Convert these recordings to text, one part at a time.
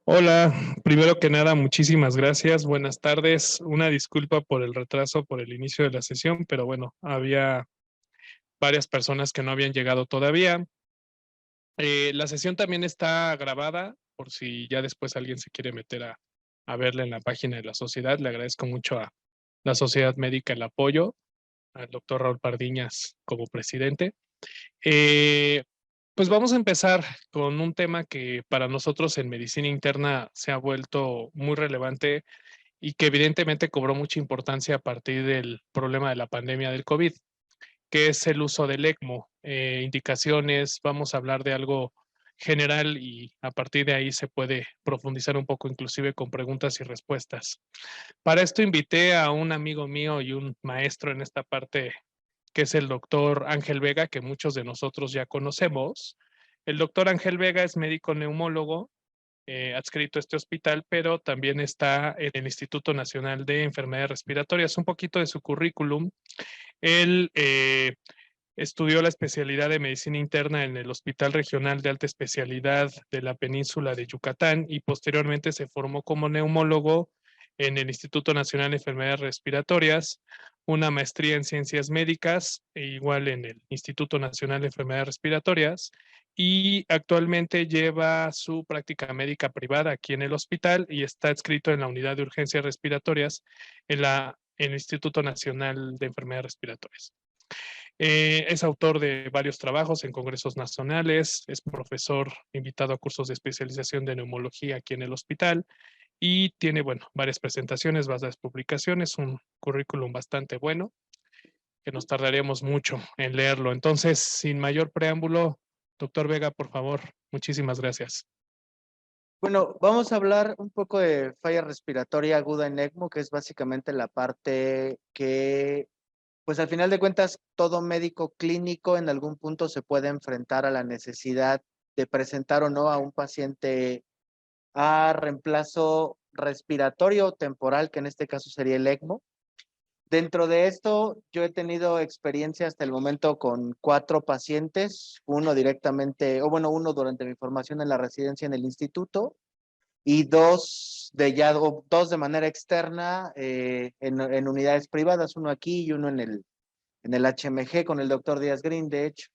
Hola, primero que nada, muchísimas gracias. Buenas tardes. Una disculpa por el retraso, por el inicio de la sesión, pero bueno, había varias personas que no habían llegado todavía. La sesión también está grabada, por si ya después alguien se quiere meter a verla en la página de la sociedad. Le agradezco mucho a la Sociedad Médica el apoyo, al doctor Raúl Pardiñas como presidente. Eh, pues vamos a empezar con un tema que para nosotros en medicina interna se ha vuelto muy relevante y que evidentemente cobró mucha importancia a partir del problema de la pandemia del COVID, que es el uso del ECMO. Indicaciones, vamos a hablar de algo general y a partir de ahí se puede profundizar un poco, inclusive con preguntas y respuestas. Para esto invité a un amigo mío y un maestro en esta parte, que es el doctor Ángel Vega, que muchos de nosotros ya conocemos. El doctor Ángel Vega es médico neumólogo, adscrito a este hospital, pero también está en el Instituto Nacional de Enfermedades Respiratorias. Un poquito de su currículum. Él estudió la especialidad de medicina interna en el Hospital Regional de Alta Especialidad de la Península de Yucatán y posteriormente se formó como neumólogo en el Instituto Nacional de Enfermedades Respiratorias, una maestría en ciencias médicas, e igual en el Instituto Nacional de Enfermedades Respiratorias, y actualmente lleva su práctica médica privada aquí en el hospital y está adscrito en la unidad de urgencias respiratorias en el Instituto Nacional de Enfermedades Respiratorias. Es autor de varios trabajos en congresos nacionales, es profesor invitado a cursos de especialización de neumología aquí en el hospital y tiene, bueno, varias presentaciones, varias publicaciones, un currículum bastante bueno que nos tardaríamos mucho en leerlo. Entonces, sin mayor preámbulo, doctor Vega, por favor, muchísimas gracias. Bueno, vamos a hablar un poco de falla respiratoria aguda en ECMO, que es básicamente la parte que, pues al final de cuentas, todo médico clínico en algún punto se puede enfrentar a la necesidad de presentar o no a un paciente a reemplazo respiratorio temporal, que en este caso sería el ECMO. Dentro de esto, yo he tenido experiencia hasta el momento con 4 pacientes, uno directamente, o bueno, uno durante mi formación en la residencia en el instituto, y dos de manera externa en unidades privadas, uno aquí y uno en el HMG con el doctor Díaz Green, de hecho.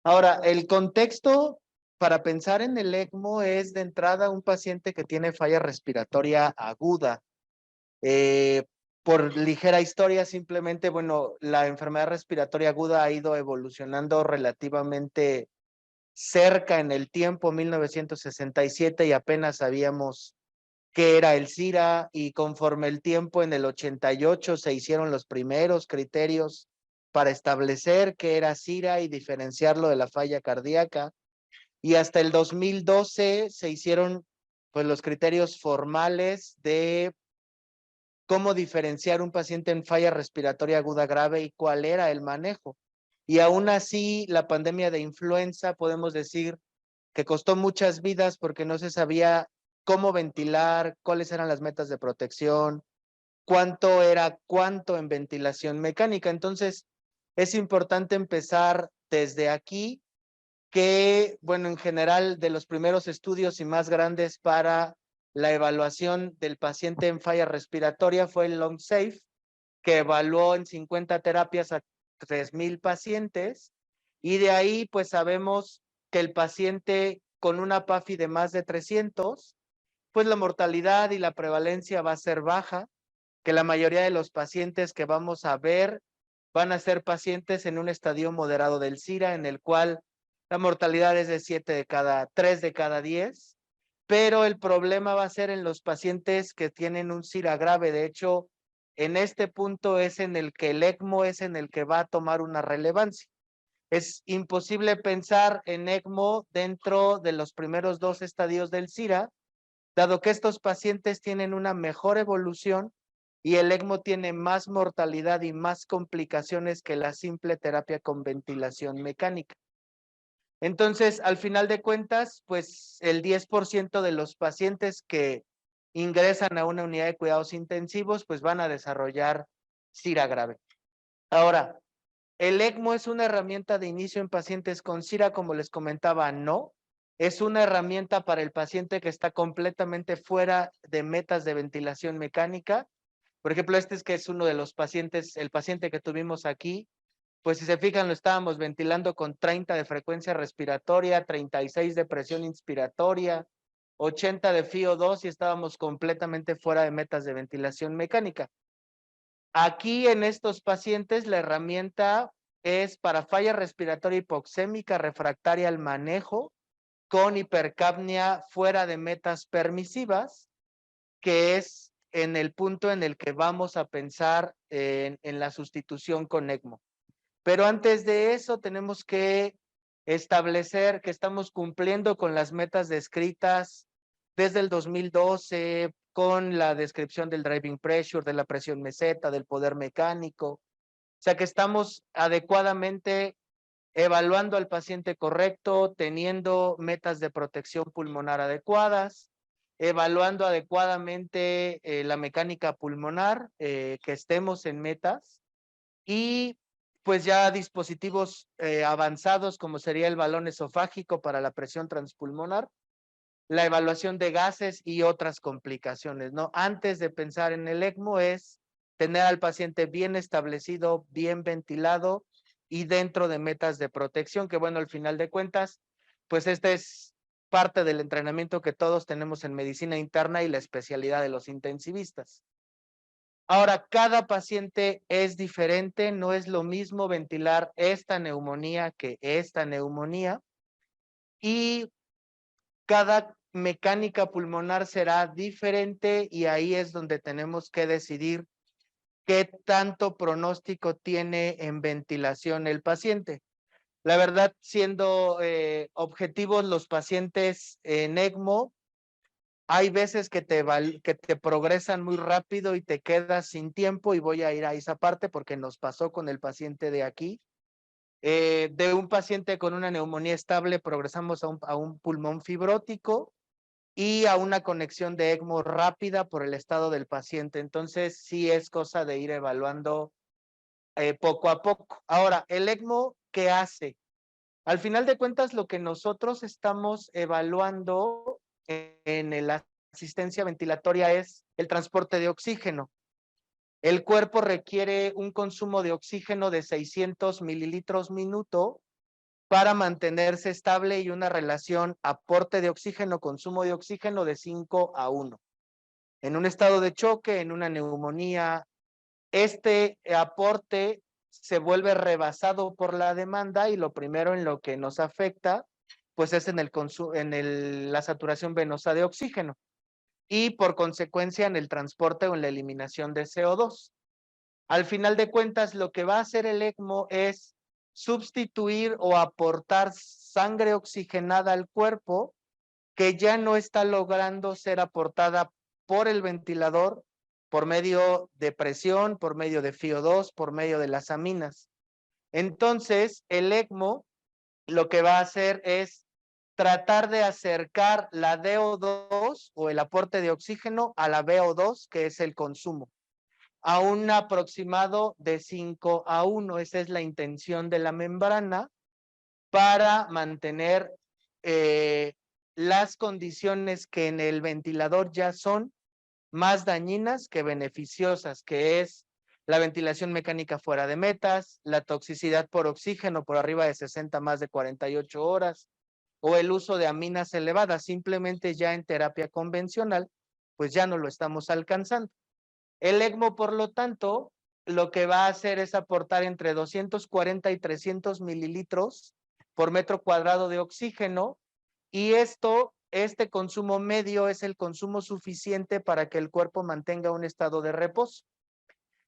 Ahora, el contexto para pensar en el ECMO es de entrada un paciente que tiene falla respiratoria aguda. Eh, por ligera historia, simplemente, bueno, la enfermedad respiratoria aguda ha ido evolucionando relativamente cerca en el tiempo, 1967, y apenas sabíamos qué era el SIRA, y conforme el tiempo en el 88 se hicieron los primeros criterios para establecer qué era SIRA y diferenciarlo de la falla cardíaca, y hasta el 2012 se hicieron pues los criterios formales de cómo diferenciar un paciente en falla respiratoria aguda grave y cuál era el manejo. Y aún así, la pandemia de influenza, podemos decir que costó muchas vidas porque no se sabía cómo ventilar, cuáles eran las metas de protección, cuánto era cuánto en ventilación mecánica. Entonces, es importante empezar desde aquí, que, bueno, en general, de los primeros estudios y más grandes para la evaluación del paciente en falla respiratoria fue el LongSafe, que evaluó en 50 terapias a 3,000 pacientes, y de ahí pues sabemos que el paciente con una PAFI de más de 300, pues la mortalidad y la prevalencia va a ser baja, que la mayoría de los pacientes que vamos a ver van a ser pacientes en un estadio moderado del SIRA, en el cual la mortalidad es de 3 de cada 10, pero el problema va a ser en los pacientes que tienen un SIRA grave. De hecho, en este punto es en el que el ECMO es en el que va a tomar una relevancia. Es imposible pensar en ECMO dentro de los primeros 2 estadios del SIRA, dado que estos pacientes tienen una mejor evolución y el ECMO tiene más mortalidad y más complicaciones que la simple terapia con ventilación mecánica. Entonces, al final de cuentas, pues el 10% de los pacientes que ingresan a una unidad de cuidados intensivos, pues van a desarrollar SIRA grave. Ahora, ¿el ECMO es una herramienta de inicio en pacientes con SIRA, como les comentaba? No. Es una herramienta para el paciente que está completamente fuera de metas de ventilación mecánica. Por ejemplo, este es que es uno de los pacientes, el paciente que tuvimos aquí, pues si se fijan, lo estábamos ventilando con 30 de frecuencia respiratoria, 36 de presión inspiratoria, 80 de FiO2 y estábamos completamente fuera de metas de ventilación mecánica. Aquí en estos pacientes la herramienta es para falla respiratoria hipoxémica refractaria al manejo con hipercapnia fuera de metas permisivas, que es en el punto en el que vamos a pensar en la sustitución con ECMO. Pero antes de eso tenemos que establecer que estamos cumpliendo con las metas descritas desde el 2012 con la descripción del driving pressure, de la presión meseta, del poder mecánico. O sea que estamos adecuadamente evaluando al paciente correcto, teniendo metas de protección pulmonar adecuadas, evaluando adecuadamente la mecánica pulmonar, que estemos en metas y pues ya dispositivos avanzados como sería el balón esofágico para la presión transpulmonar, la evaluación de gases y otras complicaciones, ¿no? Antes de pensar en el ECMO es tener al paciente bien establecido, bien ventilado y dentro de metas de protección, que bueno, al final de cuentas, pues este es parte del entrenamiento que todos tenemos en medicina interna y la especialidad de los intensivistas. Ahora, cada paciente es diferente, no es lo mismo ventilar esta neumonía que esta neumonía y cada mecánica pulmonar será diferente y ahí es donde tenemos que decidir qué tanto pronóstico tiene en ventilación el paciente. La verdad, siendo objetivos, los pacientes en ECMO, hay veces que te progresan muy rápido y te quedas sin tiempo y voy a ir a esa parte porque nos pasó con el paciente de aquí. De un paciente con una neumonía estable progresamos a un pulmón fibrótico y a una conexión de ECMO rápida por el estado del paciente. Entonces, sí es cosa de ir evaluando poco a poco. Ahora, ¿el ECMO qué hace? Al final de cuentas, lo que nosotros estamos evaluando en la asistencia ventilatoria es el transporte de oxígeno. El cuerpo requiere un consumo de oxígeno de 600 mililitros minuto para mantenerse estable y una relación aporte de oxígeno, consumo de oxígeno de 5:1. En un estado de choque, en una neumonía, este aporte se vuelve rebasado por la demanda y lo primero en lo que nos afecta, pues es en la saturación venosa de oxígeno y por consecuencia en el transporte o en la eliminación de CO2. Al final de cuentas, lo que va a hacer el ECMO es sustituir o aportar sangre oxigenada al cuerpo que ya no está logrando ser aportada por el ventilador por medio de presión, por medio de FiO2, por medio de las aminas. Entonces, el ECMO lo que va a hacer es tratar de acercar la DO2 o el aporte de oxígeno a la VO2, que es el consumo, a un aproximado de 5:1. Esa es la intención de la membrana para mantener las condiciones que en el ventilador ya son más dañinas que beneficiosas, que es la ventilación mecánica fuera de metas, la toxicidad por oxígeno por arriba de 60 más de 48 horas, o el uso de aminas elevadas, simplemente ya en terapia convencional, pues ya no lo estamos alcanzando. El ECMO, por lo tanto, lo que va a hacer es aportar entre 240 y 300 mililitros por metro cuadrado de oxígeno y este consumo medio es el consumo suficiente para que el cuerpo mantenga un estado de reposo.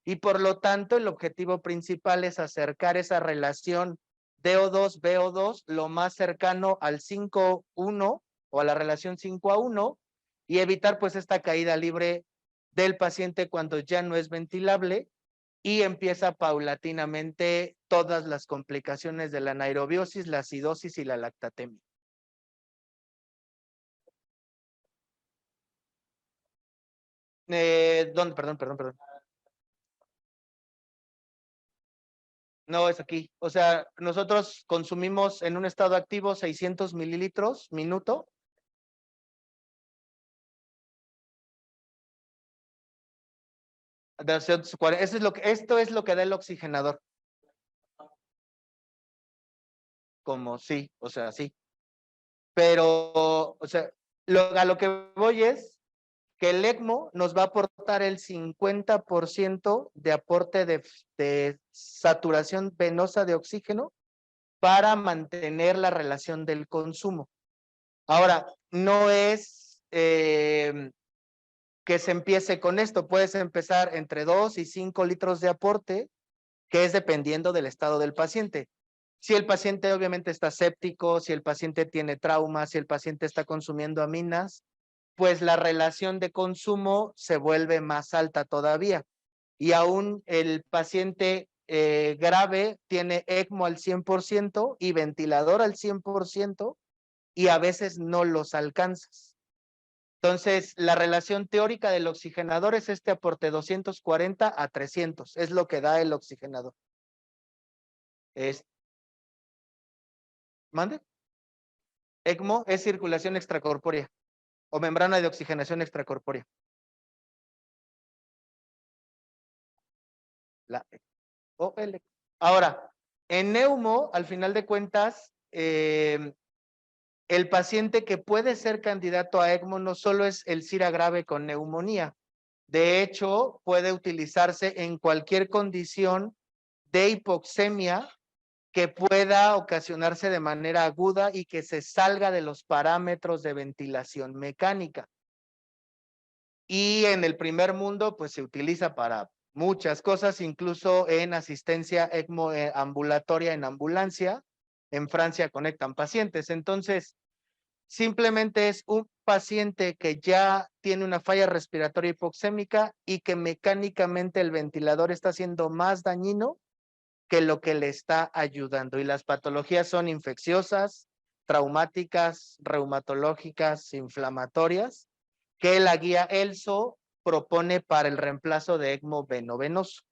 Y por lo tanto, el objetivo principal es acercar esa relación DO2-VO2 lo más cercano al 5:1 o a la relación 5:1 y evitar pues esta caída libre del paciente cuando ya no es ventilable y empieza paulatinamente todas las complicaciones de la anaerobiosis, la acidosis y la lactatemia. ¿Dónde? Perdón. No, es aquí. O sea, nosotros consumimos en un estado activo 600 mililitros minuto. De 240. Esto es lo que da el oxigenador. Como sí, o sea, sí. Pero, o sea, a lo que voy es que el ECMO nos va a aportar el 50% de aporte de saturación venosa de oxígeno para mantener la relación del consumo. Ahora, no es que se empiece con esto, puedes empezar entre 2 y 5 litros de aporte, que es dependiendo del estado del paciente. Si el paciente obviamente está séptico, si el paciente tiene trauma, si el paciente está consumiendo aminas, pues la relación de consumo se vuelve más alta todavía. Y aún el paciente grave tiene ECMO al 100% y ventilador al 100% y a veces no los alcanzas. Entonces, la relación teórica del oxigenador es este aporte 240 a 300, es lo que da el oxigenador. ¿Mande? ECMO es circulación extracorpórea o membrana de oxigenación extracorpórea. La OL. Ahora, en neumo, al final de cuentas, el paciente que puede ser candidato a ECMO no solo es el SIRA grave con neumonía. De hecho, puede utilizarse en cualquier condición de hipoxemia que pueda ocasionarse de manera aguda y que se salga de los parámetros de ventilación mecánica. Y en el primer mundo, pues se utiliza para muchas cosas, incluso en asistencia ECMO ambulatoria en ambulancia. En Francia conectan pacientes. Entonces, simplemente es un paciente que ya tiene una falla respiratoria hipoxémica y que mecánicamente el ventilador está siendo más dañino que lo que le está ayudando. Y las patologías son infecciosas, traumáticas, reumatológicas, inflamatorias, que la guía ELSO propone para el reemplazo de ECMO veno-venoso.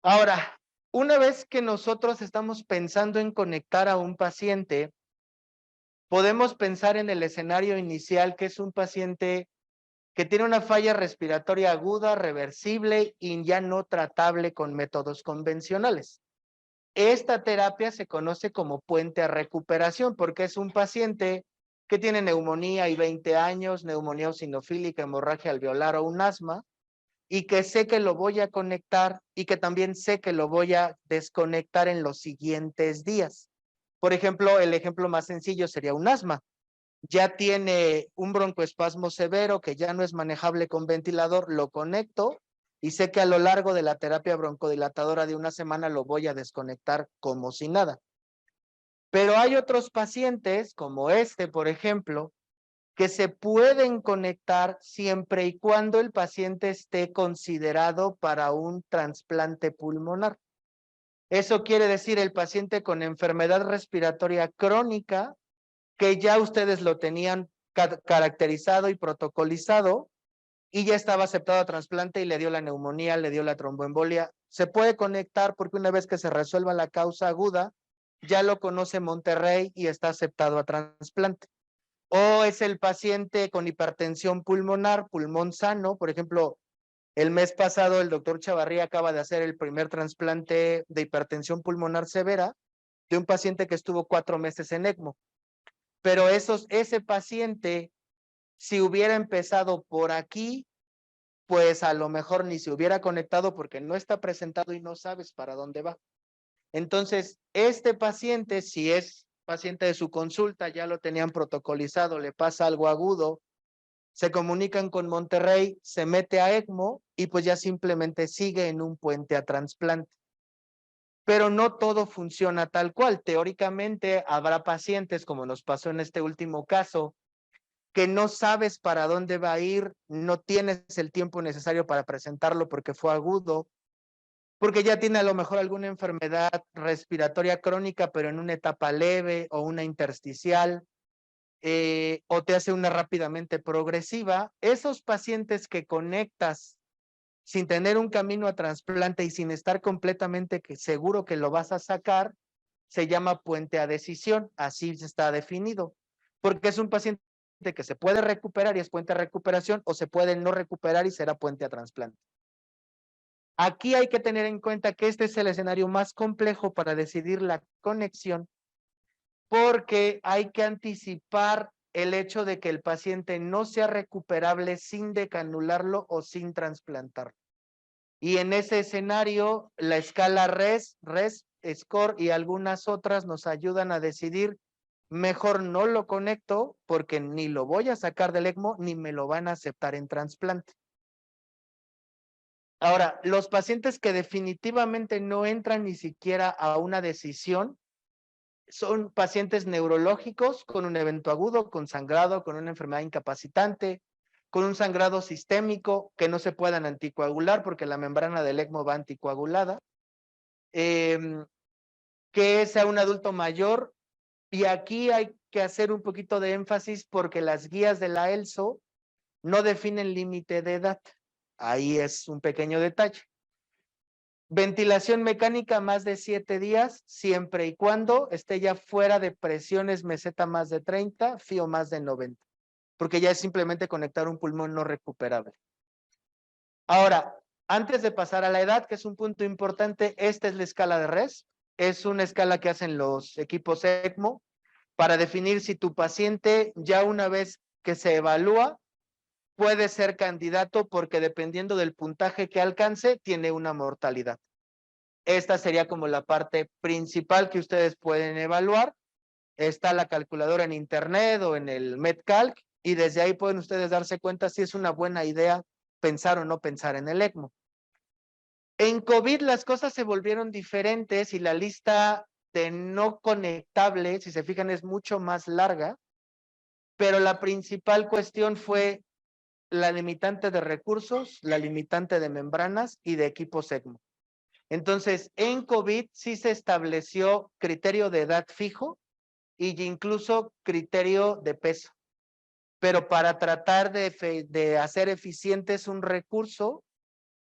Ahora, una vez que nosotros estamos pensando en conectar a un paciente, podemos pensar en el escenario inicial, que es un paciente que tiene una falla respiratoria aguda, reversible y ya no tratable con métodos convencionales. Esta terapia se conoce como puente a recuperación porque es un paciente que tiene neumonía y 20 años, neumonía eosinofílica, hemorragia alveolar o un asma, y que sé que lo voy a conectar y que también sé que lo voy a desconectar en los siguientes días. Por ejemplo, el ejemplo más sencillo sería un asma. Ya tiene un broncoespasmo severo que ya no es manejable con ventilador, lo conecto y sé que a lo largo de la terapia broncodilatadora de una semana lo voy a desconectar como si nada. Pero hay otros pacientes, como este, por ejemplo, que se pueden conectar siempre y cuando el paciente esté considerado para un trasplante pulmonar. Eso quiere decir el paciente con enfermedad respiratoria crónica, que ya ustedes lo tenían caracterizado y protocolizado y ya estaba aceptado a trasplante y le dio la neumonía, le dio la tromboembolia. Se puede conectar porque una vez que se resuelva la causa aguda, ya lo conoce Monterrey y está aceptado a trasplante. O es el paciente con hipertensión pulmonar, pulmón sano. Por ejemplo, el mes pasado el doctor Chavarría acaba de hacer el primer trasplante de hipertensión pulmonar severa de un paciente que estuvo 4 meses en ECMO. Pero ese paciente, si hubiera empezado por aquí, pues a lo mejor ni se hubiera conectado porque no está presentado y no sabes para dónde va. Entonces, este paciente, si es paciente de su consulta, ya lo tenían protocolizado, le pasa algo agudo, se comunican con Monterrey, se mete a ECMO y pues ya simplemente sigue en un puente a trasplante. Pero no todo funciona tal cual. Teóricamente habrá pacientes, como nos pasó en este último caso, que no sabes para dónde va a ir, no tienes el tiempo necesario para presentarlo porque fue agudo, porque ya tiene a lo mejor alguna enfermedad respiratoria crónica, pero en una etapa leve o una intersticial, o te hace una rápidamente progresiva. Esos pacientes que conectas sin tener un camino a trasplante y sin estar completamente seguro que lo vas a sacar, se llama puente a decisión, así está definido, porque es un paciente que se puede recuperar y es puente a recuperación, o se puede no recuperar y será puente a trasplante. Aquí hay que tener en cuenta que este es el escenario más complejo para decidir la conexión, porque hay que anticipar el hecho de que el paciente no sea recuperable sin decanularlo o sin trasplantarlo. Y en ese escenario, la escala RES, SCORE y algunas otras nos ayudan a decidir, mejor no lo conecto porque ni lo voy a sacar del ECMO ni me lo van a aceptar en trasplante. Ahora, los pacientes que definitivamente no entran ni siquiera a una decisión son pacientes neurológicos con un evento agudo, con sangrado, con una enfermedad incapacitante, con un sangrado sistémico que no se puedan anticoagular porque la membrana del ECMO va anticoagulada, que sea un adulto mayor, y aquí hay que hacer un poquito de énfasis porque las guías de la ELSO no definen límite de edad. Ahí es un pequeño detalle. Ventilación mecánica más de 7 días, siempre y cuando esté ya fuera de presiones meseta más de 30, FIO más de 90, porque ya es simplemente conectar un pulmón no recuperable. Ahora, antes de pasar a la edad, que es un punto importante, esta es la escala de RES, es una escala que hacen los equipos ECMO para definir si tu paciente ya una vez que se evalúa puede ser candidato, porque dependiendo del puntaje que alcance, tiene una mortalidad. Esta sería como la parte principal que ustedes pueden evaluar. Está la calculadora en internet o en el MedCalc, y desde ahí pueden ustedes darse cuenta si es una buena idea pensar o no pensar en el ECMO. En COVID las cosas se volvieron diferentes y la lista de no conectables, si se fijan, es mucho más larga, pero la principal cuestión fue la limitante de recursos, la limitante de membranas y de equipos ECMO. Entonces, en COVID sí se estableció criterio de edad fijo y incluso criterio de peso, pero para tratar de hacer eficientes un recurso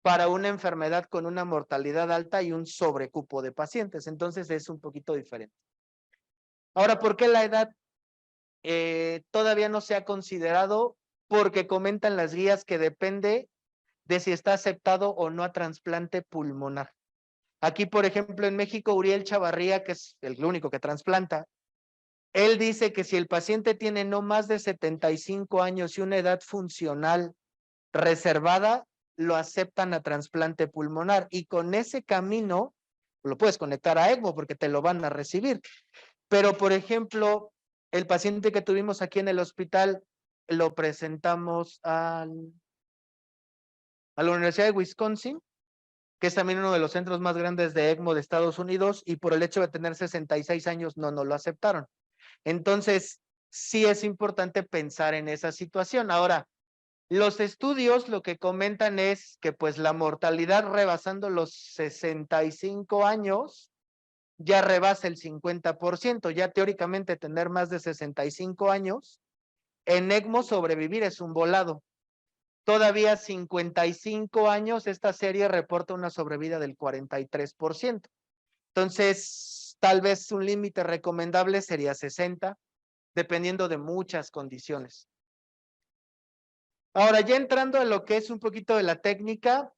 para una enfermedad con una mortalidad alta y un sobrecupo de pacientes. Entonces es un poquito diferente. Ahora, ¿por qué la edad todavía no se ha considerado? Porque comentan las guías que depende de si está aceptado o no a trasplante pulmonar. Aquí, por ejemplo, en México, Uriel Chavarría, que es el único que trasplanta, él dice que si el paciente tiene no más de 75 años y una edad funcional reservada, lo aceptan a trasplante pulmonar, y con ese camino lo puedes conectar a ECMO porque te lo van a recibir. Pero, por ejemplo, el paciente que tuvimos aquí en el hospital lo presentamos a la Universidad de Wisconsin, que es también uno de los centros más grandes de ECMO de Estados Unidos, y por el hecho de tener 66 años no lo aceptaron. Entonces, sí es importante pensar en esa situación. Ahora, los estudios lo que comentan es que pues la mortalidad rebasando los 65 años ya rebasa el 50%, ya teóricamente tener más de 65 años, en ECMO sobrevivir es un volado. Todavía 55 años, esta serie reporta una sobrevida del 43%. Entonces, tal vez un límite recomendable sería 60, dependiendo de muchas condiciones. Ahora, ya entrando a lo que es un poquito de la técnica,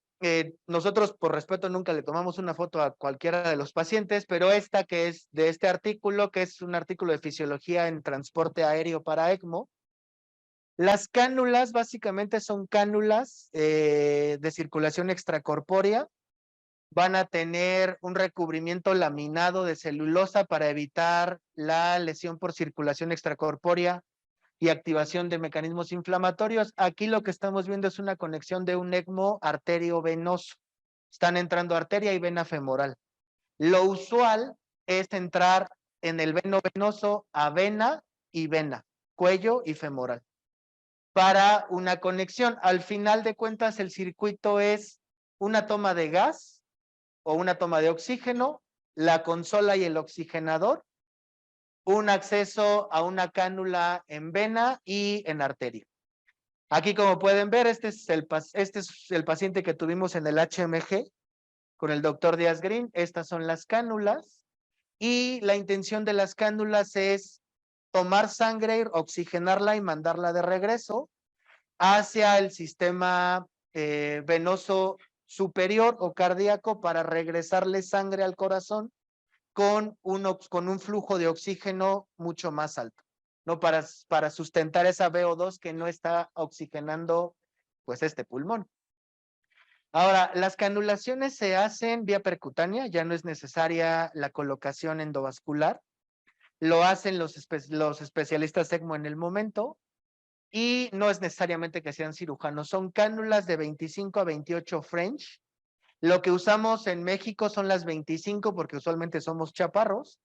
nosotros por respeto nunca le tomamos una foto a cualquiera de los pacientes, pero esta que es de este artículo, que es un artículo de fisiología en transporte aéreo para ECMO. Las cánulas básicamente son cánulas de circulación extracorpórea. Van a tener un recubrimiento laminado de celulosa para evitar la lesión por circulación extracorpórea y activación de mecanismos inflamatorios. Aquí lo que estamos viendo es una conexión de un ECMO arterio-venoso. Están entrando arteria y vena femoral. Lo usual es entrar en el veno venoso a vena y vena, cuello y femoral, para una conexión. Al final de cuentas, el circuito es una toma de gas o una toma de oxígeno, la consola y el oxigenador, un acceso a una cánula en vena y en arteria. Aquí, como pueden ver, este es el paciente que tuvimos en el HMG con el doctor Díaz Green. Estas son las cánulas y la intención de las cánulas es tomar sangre, oxigenarla y mandarla de regreso hacia el sistema venoso superior o cardíaco para regresarle sangre al corazón con un flujo de oxígeno mucho más alto, ¿no? Para sustentar esa VO2 que no está oxigenando pues este pulmón. Ahora, las canulaciones se hacen vía percutánea, ya no es necesaria la colocación endovascular, lo hacen los especialistas ECMO en el momento y no es necesariamente que sean cirujanos, son cánulas de 25 a 28 French. Lo que usamos en México son las 25 porque usualmente somos chaparros,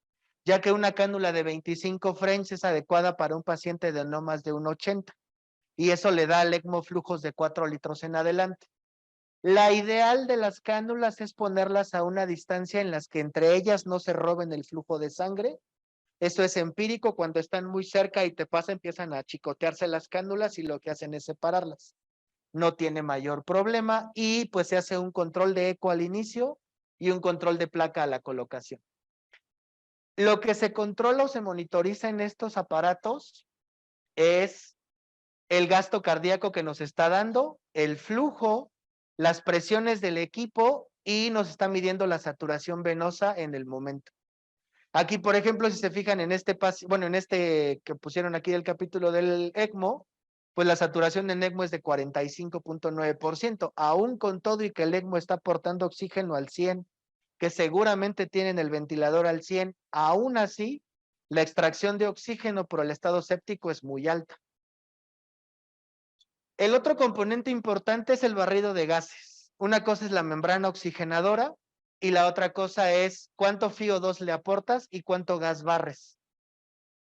ya que una cánula de 25 French es adecuada para un paciente de no más de 1,80 y eso le da al ECMO flujos de 4 litros en adelante. La ideal de las cánulas es ponerlas a una distancia en las que entre ellas no se roben el flujo de sangre. Eso es empírico, cuando están muy cerca y te pasa, empiezan a chicotearse las cánulas y lo que hacen es separarlas. No tiene mayor problema y pues se hace un control de eco al inicio y un control de placa a la colocación. Lo que se controla o se monitoriza en estos aparatos es el gasto cardíaco que nos está dando, el flujo, las presiones del equipo y nos está midiendo la saturación venosa en el momento. Aquí, por ejemplo, si se fijan en en este que pusieron aquí del capítulo del ECMO, pues la saturación en ECMO es de 45.9%, aún con todo y que el ECMO está aportando oxígeno al 100, que seguramente tienen el ventilador al 100, aún así, la extracción de oxígeno por el estado séptico es muy alta. El otro componente importante es el barrido de gases. Una cosa es la membrana oxigenadora y la otra cosa es cuánto FiO2 le aportas y cuánto gas barres.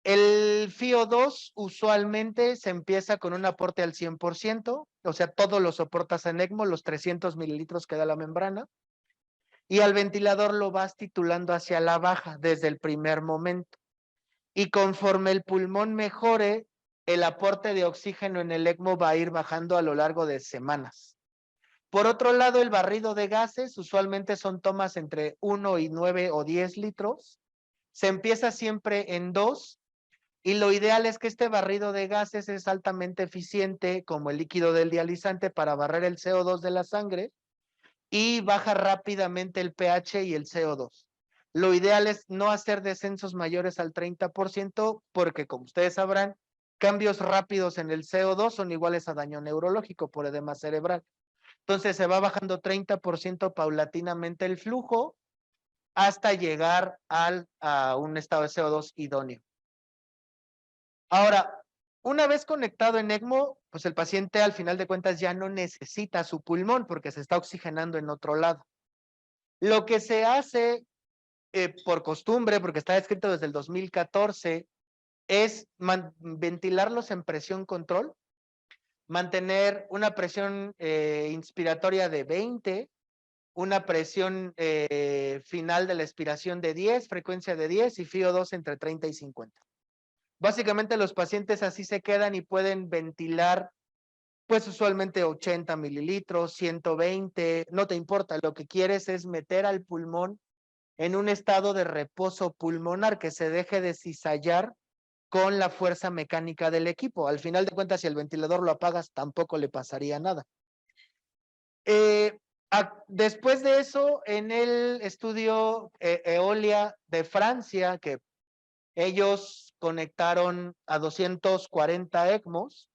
El FiO2 usualmente se empieza con un aporte al 100%, o sea, todo lo soportas en ECMO, los 300 mililitros que da la membrana, y al ventilador lo vas titulando hacia la baja desde el primer momento. Y conforme el pulmón mejore, el aporte de oxígeno en el ECMO va a ir bajando a lo largo de semanas. Por otro lado, el barrido de gases usualmente son tomas entre 1 y 9 o 10 litros. Se empieza siempre en 2 y lo ideal es que este barrido de gases es altamente eficiente como el líquido del dializante para barrer el CO2 de la sangre y baja rápidamente el pH y el CO2. Lo ideal es no hacer descensos mayores al 30% porque, como ustedes sabrán, cambios rápidos en el CO2 son iguales a daño neurológico por edema cerebral. Entonces se va bajando 30% paulatinamente el flujo hasta llegar a un estado de CO2 idóneo. Ahora, una vez conectado en ECMO, pues el paciente al final de cuentas ya no necesita su pulmón porque se está oxigenando en otro lado. Lo que se hace por costumbre, porque está escrito desde el 2014, es ventilarlos en presión control, mantener una presión inspiratoria de 20, una presión final de la expiración de 10, frecuencia de 10 y FiO2 entre 30 y 50. Básicamente los pacientes así se quedan y pueden ventilar pues usualmente 80 mililitros, 120, no te importa, lo que quieres es meter al pulmón en un estado de reposo pulmonar que se deje de cizallar con la fuerza mecánica del equipo. Al final de cuentas, si el ventilador lo apagas, tampoco le pasaría nada. Después de eso, en el estudio Eolia de Francia, que ellos conectaron a 240 ECMOs,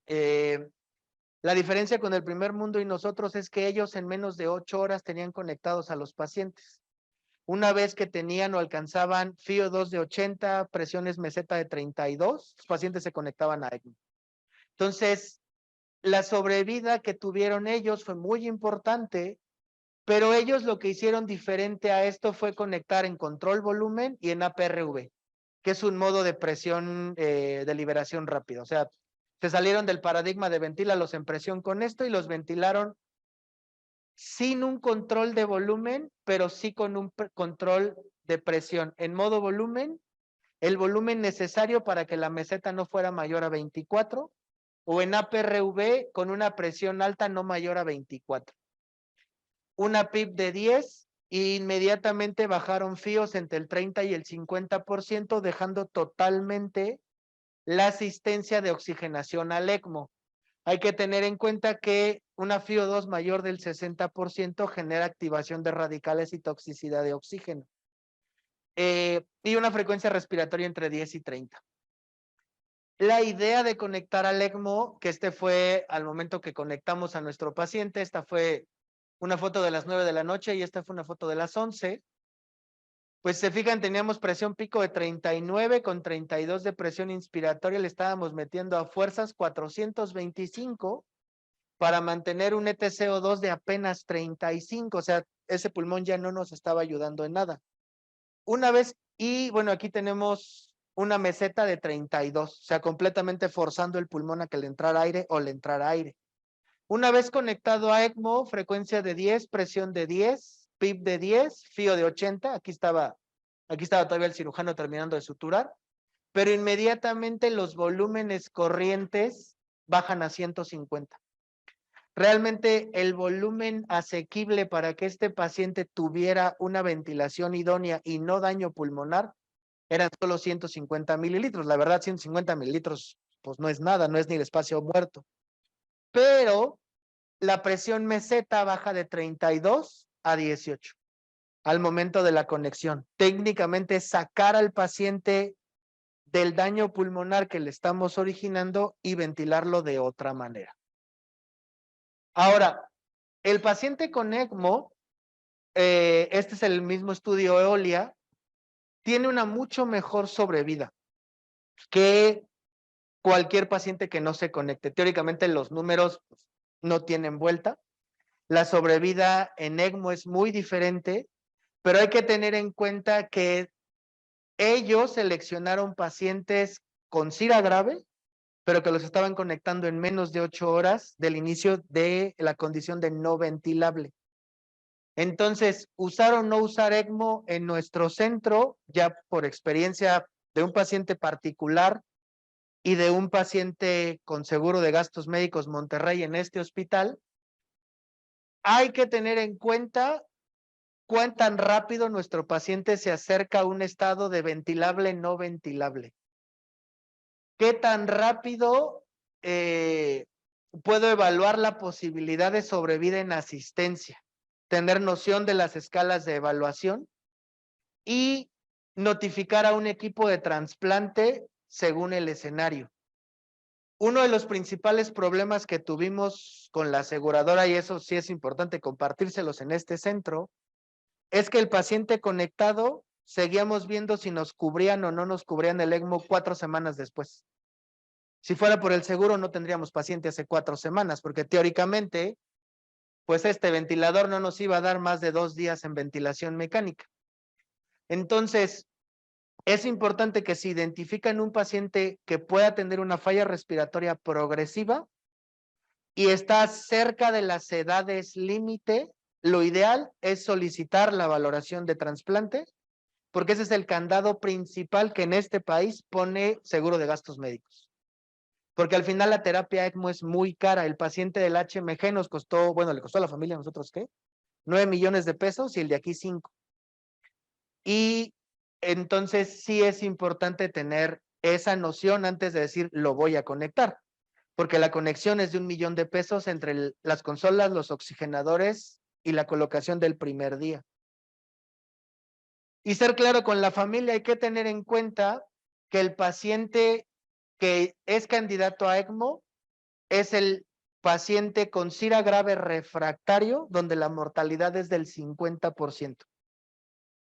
la diferencia con el primer mundo y nosotros es que ellos en menos de 8 horas tenían conectados a los pacientes. Una vez que tenían o alcanzaban FiO2 de 80, presiones meseta de 32, los pacientes se conectaban a ECMO. Entonces, la sobrevida que tuvieron ellos fue muy importante, pero ellos lo que hicieron diferente a esto fue conectar en control volumen y en APRV, que es un modo de presión de liberación rápida. O sea, se salieron del paradigma de ventílalos en presión con esto y los ventilaron sin un control de volumen, pero sí con un control de presión. En modo volumen, el volumen necesario para que la meseta no fuera mayor a 24 o en APRV con una presión alta no mayor a 24. Una PIB de 10 e inmediatamente bajaron FIOS entre el 30 y el 50%, dejando totalmente la asistencia de oxigenación al ECMO. Hay que tener en cuenta que una FIO2 mayor del 60% genera activación de radicales y toxicidad de oxígeno. Y una frecuencia respiratoria entre 10 y 30. La idea de conectar al ECMO, que este fue al momento que conectamos a nuestro paciente, esta fue una foto de las 9 de la noche y esta fue una foto de las 11. Pues se fijan, teníamos presión pico de 39 con 32 de presión inspiratoria, le estábamos metiendo a fuerzas 425 para mantener un ETCO2 de apenas 35, o sea, ese pulmón ya no nos estaba ayudando en nada. Una vez, y bueno, aquí tenemos una meseta de 32, o sea, completamente forzando el pulmón a que le entrara aire o le entrara aire. Una vez conectado a ECMO, frecuencia de 10, presión de 10, PIB de 10, FIO de 80, aquí estaba todavía el cirujano terminando de suturar, pero inmediatamente los volúmenes corrientes bajan a 150. Realmente el volumen asequible para que este paciente tuviera una ventilación idónea y no daño pulmonar eran solo 150 mililitros. La verdad, 150 mililitros, pues no es nada, no es ni el espacio muerto. Pero la presión meseta baja de 32 a 18 al momento de la conexión. Técnicamente, sacar al paciente del daño pulmonar que le estamos originando y ventilarlo de otra manera. Ahora, el paciente con ECMO, este es el mismo estudio EOLIA, tiene una mucho mejor sobrevida que cualquier paciente que no se conecte. Teóricamente los números no tienen vuelta. La sobrevida en ECMO es muy diferente, pero hay que tener en cuenta que ellos seleccionaron pacientes con SIRA grave, pero que los estaban conectando en menos de 8 horas del inicio de la condición de no ventilable. Entonces, usar o no usar ECMO en nuestro centro, ya por experiencia de un paciente particular y de un paciente con seguro de gastos médicos Monterrey en este hospital, hay que tener en cuenta cuán tan rápido nuestro paciente se acerca a un estado de ventilable, no ventilable. ¿Qué tan rápido puedo evaluar la posibilidad de sobrevida en asistencia? Tener noción de las escalas de evaluación y notificar a un equipo de trasplante según el escenario. Uno de los principales problemas que tuvimos con la aseguradora, y eso sí es importante compartírselos en este centro, es que el paciente conectado seguíamos viendo si nos cubrían o no nos cubrían el ECMO 4 semanas después. Si fuera por el seguro, no tendríamos paciente hace 4 semanas, porque teóricamente, pues este ventilador no nos iba a dar más de 2 días en ventilación mecánica. Entonces, es importante que si identifican un paciente que pueda tener una falla respiratoria progresiva y está cerca de las edades límite, lo ideal es solicitar la valoración de trasplante, porque ese es el candado principal que en este país pone seguro de gastos médicos. Porque al final la terapia ECMO es muy cara. El paciente del HMG nos costó, bueno, le costó a la familia, nosotros, ¿qué? 9 millones de pesos y el de aquí 5. Y entonces sí es importante tener esa noción antes de decir lo voy a conectar, porque la conexión es de 1 millón de pesos entre las consolas, los oxigenadores y la colocación del primer día. Y ser claro con la familia, hay que tener en cuenta que el paciente que es candidato a ECMO es el paciente con SIRA grave refractario, donde la mortalidad es del 50%.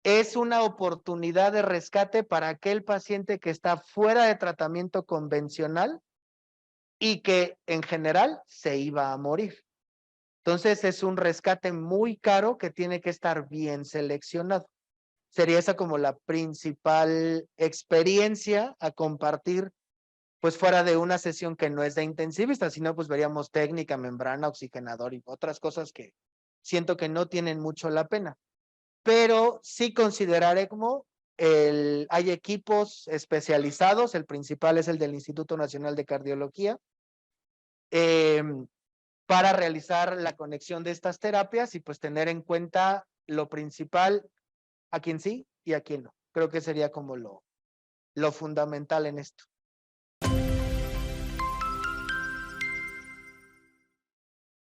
Es una oportunidad de rescate para aquel paciente que está fuera de tratamiento convencional y que en general se iba a morir. Entonces es un rescate muy caro que tiene que estar bien seleccionado. Sería esa como la principal experiencia a compartir, pues fuera de una sesión que no es de intensivista, sino pues veríamos técnica, membrana, oxigenador y otras cosas que siento que no tienen mucho la pena. Pero sí considerar ECMO, hay equipos especializados, el principal es el del Instituto Nacional de Cardiología, para realizar la conexión de estas terapias y pues tener en cuenta lo principal, a quién sí y a quién no. Creo que sería como lo fundamental en esto.